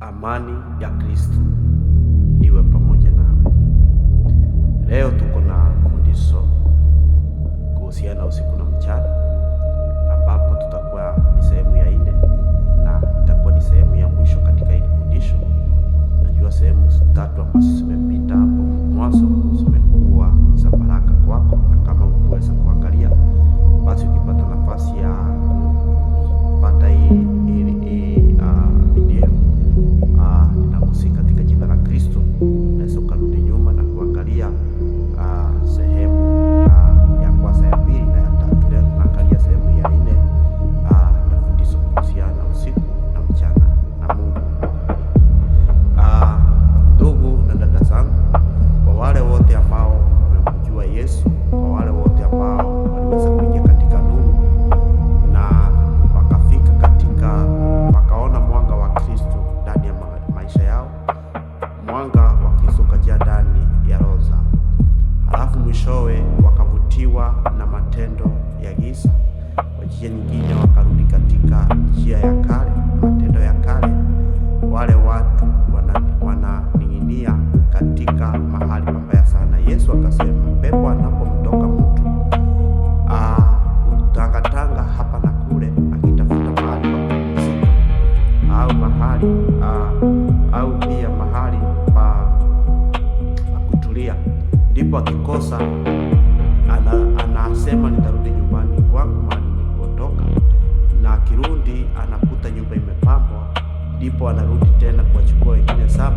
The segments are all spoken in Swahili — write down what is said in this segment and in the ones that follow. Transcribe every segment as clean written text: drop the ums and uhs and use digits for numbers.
Amani ya Kristo iwe pamoja nawe. Leo tuko na fundisho kuhusiana na usiku na mchana, ambapo tutakuwa ni sehemu ya 4 na itakuwa ni sehemu ya mwisho katika hili fundisho. Najua sehemu 3 ambazo zimepita hapo mwanzo zimekuwa za baraka kwako, na kama ukuweza kuangalia, basi ukipata nafasi ya kupata hii video, ninakusihi katika jina la Kristo unaweza ukarudi nyuma na kuangalia sehemu ya kwanza, ya pili na ya tatu. Leo tunaangalia sehemu ya 4 na fundisho kuhusiana na usiku na mchana, na Mungu ndugu na dada zangu, kwa wale wote ambao wamemjua Yesu, kwa wale wote ambao waliweza kuingia katika nuru na wakafika katika wakaona mwanga wa Kristo ndani ya maisha yao, mwanga wa Kristo ukajaa ndani ya roho zao, halafu mwishowe wakavutiwa na matendo ya giza, kwa njia nyingine wakarudi katika njia ya kale, matendo ya kale. Wale watu wananing'inia katika mahali pabaya sana. Yesu akasema pepo anapomtoka mtu utangatanga hapa na kule akitafuta mahali pa kupumzika au pia mahali pa kutulia, ndipo akikosa anasema nitarudi nyumbani kwangu mahali nilipotoka, na akirudi anakuta nyumba imepambwa, ndipo anarudi tena kuwachukua wengine 7,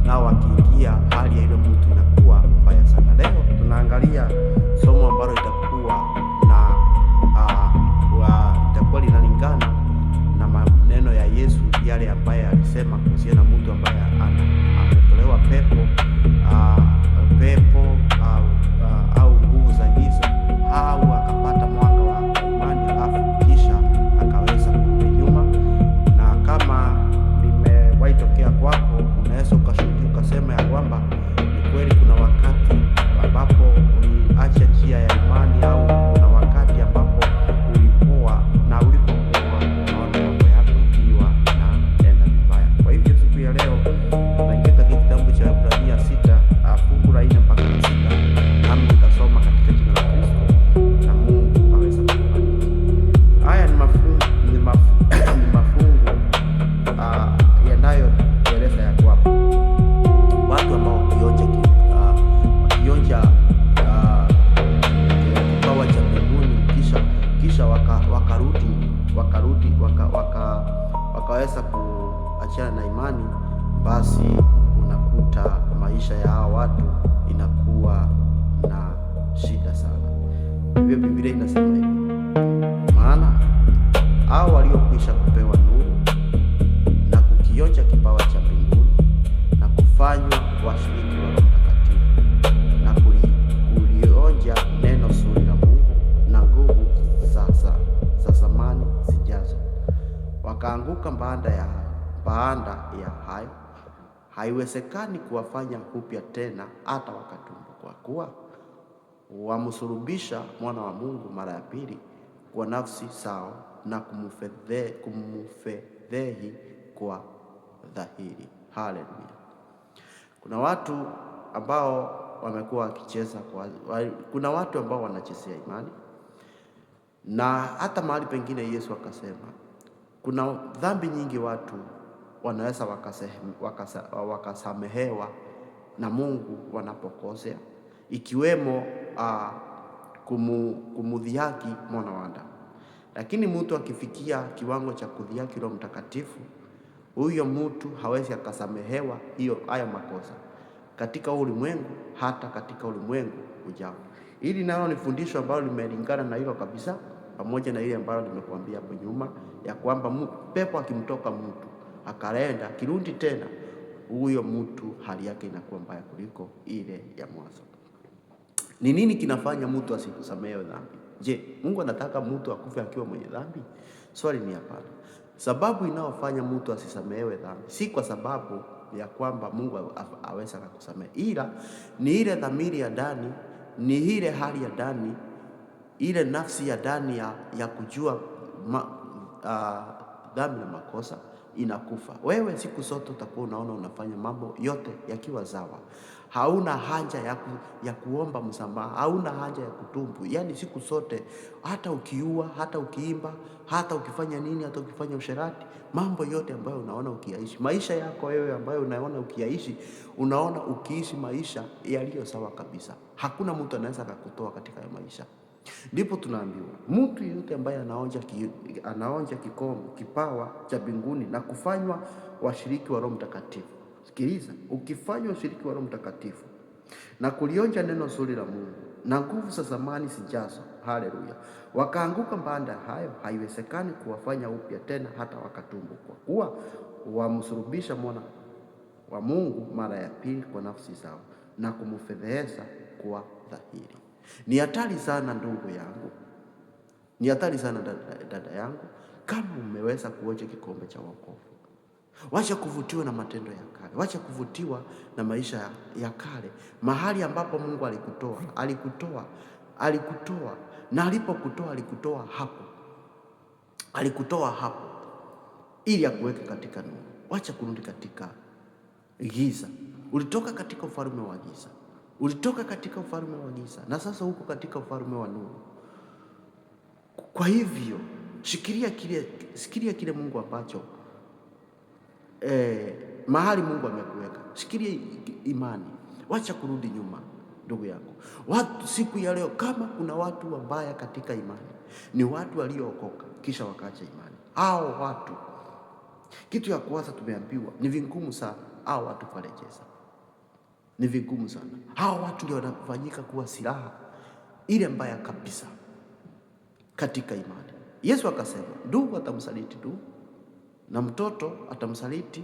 nao akiingia hali ya ile mtu inakuwa mbaya sana. Leo tunaangalia somo ambalo itakuwa linalingana na maneno ya Yesu, yale ambaye alisema kuhusiana na mtu ambaye ametolewa pepo au nguvu za giza, au akapata mwanga wa imani, alafu kisha akaweza kurudi nyuma. Na kama limewahi tokea kwako, unaweza ukashuhudia ukasema ya kwamba ni kweli kuna wakati ambapo uliacha njia ya imani, au kuna wakati ambapo ulipoa, na ulipokuwa unaona mambo yako ikiwa naenda vibaya. Kwa hivyo siku ya leo tunaingia katika kitabu cha Ibrania 6 fungu la 4 mpaka 6, nami nitasoma katika jina la Kristo na Mungu aweza kubariki. Haya ni mafungu yanayoeleza ya kwamba watu ambao wakionja kipawa cha mbinguni kisha wakaweza kuachana na imani, basi unakuta maisha ya hao watu inakuwa na shida sana. Hivyo Biblia inasema hivi, maana hao waliokwisha kupewa nuru na kukionja kipawa cha mbinguni na kufanywa washiriki wa Roho Mtakatifu na kulionja neno zuri la Mungu na nguvu za zamani zijazo, wakaanguka baada ya hayo, haiwezekani kuwafanya upya tena hata wakatubu, kwa kuwa wamsulubisha mwana wa Mungu mara ya pili kwa nafsi zao na kumfedhehi kwa dhahiri. Haleluya! Kuna watu ambao wamekuwa wakicheza kuna watu ambao wanachezea imani, na hata mahali pengine Yesu akasema kuna dhambi nyingi watu wanaweza wakasamehewa na Mungu wanapokosea, ikiwemo kumudhihaki mwana wa Adamu. Lakini mtu akifikia kiwango cha kudhihaki Roho Mtakatifu, huyo mtu hawezi akasamehewa haya makosa katika ulimwengu, hata katika ulimwengu ujao. Hili nalo ni fundisho ambalo limelingana na hilo kabisa, pamoja na ile ambayo nimekuambia hapo nyuma, ya kwamba pepo akimtoka mtu akaenda, kirudi tena, huyo mtu hali yake inakuwa mbaya kuliko ile ya mwanzo. Ni nini kinafanya mtu asikusamehewe dhambi? Je, Mungu anataka mtu akufe akiwa mwenye dhambi? Swali ni hapana. Sababu inayofanya mtu asisamehewe dhambi si kwa sababu ya kwamba Mungu aweza kukusamehe, ila ni ile dhamiri ya ndani, ni ile hali ya ndani, ile nafsi ya ndani ya kujua dhambi na makosa, inakufa. Wewe siku zote utakuwa unaona unafanya mambo yote yakiwa sawa. Hauna haja ya kuomba msamaha, hauna haja ya kutubu. Yaani siku zote, hata ukiua, hata ukiimba, hata ukifanya nini, hata ukifanya usherati, mambo yote ambayo unaona ukiyaishi, maisha yako wewe ambayo unaona ukiyaishi, unaona ukiishi maisha yaliyo sawa kabisa. Hakuna mtu anaweza kukutoa katika maisha. Ndipo tunaambiwa mtu yeyote ambaye anaonja kipawa cha mbinguni na kufanywa washiriki wa Roho Mtakatifu. Sikiliza, ukifanywa washiriki wa Roho Mtakatifu na kulionja neno zuri la Mungu na nguvu za zamani zijazo, haleluya, wakaanguka baada ya hayo, haiwezekani kuwafanya upya tena hata wakatubu, kwa kuwa wamsulubisha mwana wa Mungu mara ya pili kwa nafsi zao na kumfedhehesha kwa dhahiri. Ni hatari sana ndugu yangu, ni hatari sana dada yangu, kama umeweza kuonja kikombe cha wokovu. Wacha kuvutiwa na matendo ya kale, wacha kuvutiwa na maisha ya kale, mahali ambapo Mungu alikutoa na alipokutoa alikutoa hapo ili akuweke katika nuru. Wacha kurudi katika giza. Ulitoka katika ufalme wa giza, ulitoka katika ufalme wa giza na sasa uko katika ufalme wa nuru. Kwa hivyo shikilia kile Mungu ambacho mahali Mungu amekuweka. Shikilia imani, wacha kurudi nyuma ndugu yangu. Watu siku ya leo, kama kuna watu wabaya katika imani, ni watu waliookoka kisha wakaacha imani. Hao watu, kitu ya kwanza tumeambiwa, ni vigumu sana hao watu kurejeza. Ni vigumu sana. Hao watu ndio wanafanyika kuwa silaha ile mbaya kabisa katika imani. Yesu akasema, ndugu atamsaliti ndugu na mtoto atamsaliti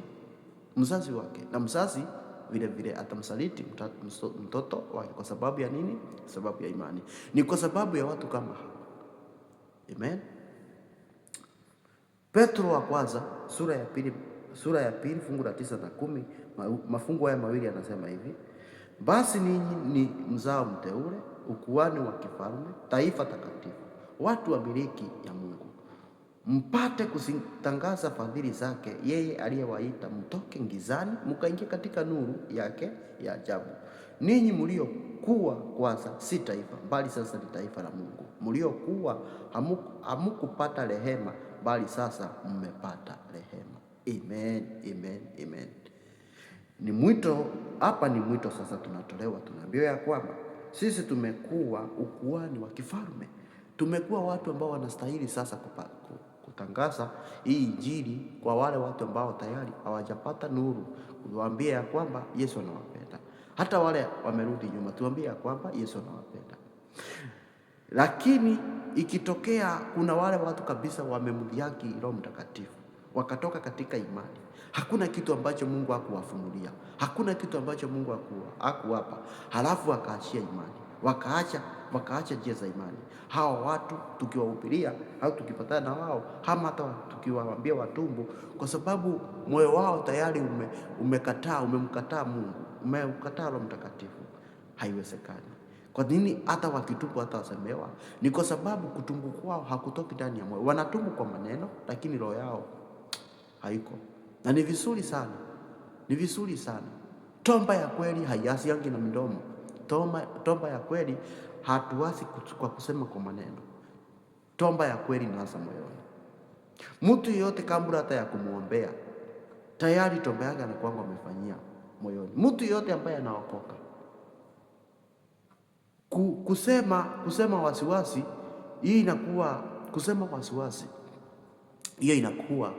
mzazi wake, na mzazi vile vile atamsaliti mtoto wake. Kwa sababu ya nini? Sababu ya imani. Ni kwa sababu ya watu kama hao. Amen. Petro wa kwanza sura ya pili fungu la 9 na 10, mafungu haya mawili yanasema hivi: basi ninyi ni mzao mteule, ukuhani wa kifalme, taifa takatifu, watu wa miliki ya Mungu, mpate kuzitangaza fadhili zake yeye aliyewaita mtoke gizani mkaingia katika nuru yake ya ajabu. Ninyi mliokuwa kwanza si taifa, bali sasa ni taifa la Mungu. Mliokuwa hamukupata rehema, bali sasa mmepata rehema. Amen, amen, amen. Ni mwito hapa, ni mwito sasa tunatolewa, tunaambiwa ya kwamba sisi tumekuwa ukuhani wa kifalme. Tumekuwa watu ambao wanastahili sasa kutangaza hii Injili kwa wale watu ambao tayari hawajapata nuru, kuwaambia ya kwamba Yesu anawapenda. Hata wale wamerudi nyuma, tuambie ya kwamba Yesu anawapenda. Lakini ikitokea kuna wale watu kabisa wamemdhihaki Roho Mtakatifu, wakatoka katika imani, hakuna kitu ambacho Mungu hakuwafunulia, hakuna kitu ambacho Mungu hakuwapa, halafu wakaachia imani, wakaacha njia za imani. Hao watu tukiwahubiria au tukipatana na wao, ama hata tukiwaambia watubu, kwa sababu moyo wao tayari umemkataa Mungu, umemkataa Roho Mtakatifu, haiwezekani. Kwa nini hata wakitubu hata wasemewa? Ni kwa sababu kutubu kwao hakutoki ndani ya moyo. Wanatubu kwa maneno, lakini roho yao haiko. Na ni vizuri sana, ni vizuri sana. Toba ya kweli haiasiangi na midomo. Toba ya kweli hatuasi kwa kusema kwa maneno. Toba ya kweli inaanza moyoni. Mtu yeyote kabla hata ya kumuombea, tayari toba yake anakuwa amefanyia moyoni. Mtu yeyote ambaye anaokoka, kusema wasiwasi, hii inakuwa kusema wasiwasi, hiyo inakuwa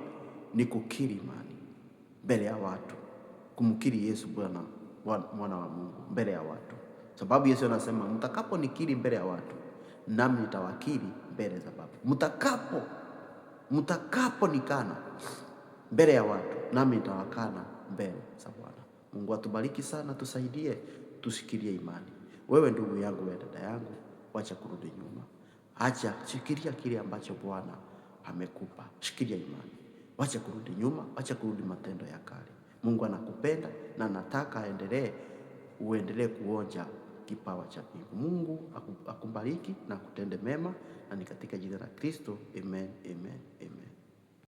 ni kukiri imani mbele ya watu, kumkiri Yesu Bwana mwana wa Mungu mbele ya watu. Sababu Yesu anasema, mtakaponikiri mbele ya watu, nami nitawakiri mbele za Baba. Mtakaponikana mbele ya watu, nami nitawakana mbele za Bwana. Mungu atubariki sana, tusaidie, tushikilie imani. Wewe ndugu yangu, wewe dada yangu, wacha kurudi nyuma. Acha, shikilia kile ambacho Bwana amekupa. Shikilia imani. Wacha kurudi nyuma, wacha kurudi matendo ya kale. Mungu anakupenda na anataka uendelee kuonja kipawa cha mbingu. Mungu akubariki na kutende mema, na ni katika jina la Kristo. Amen, amen, amen.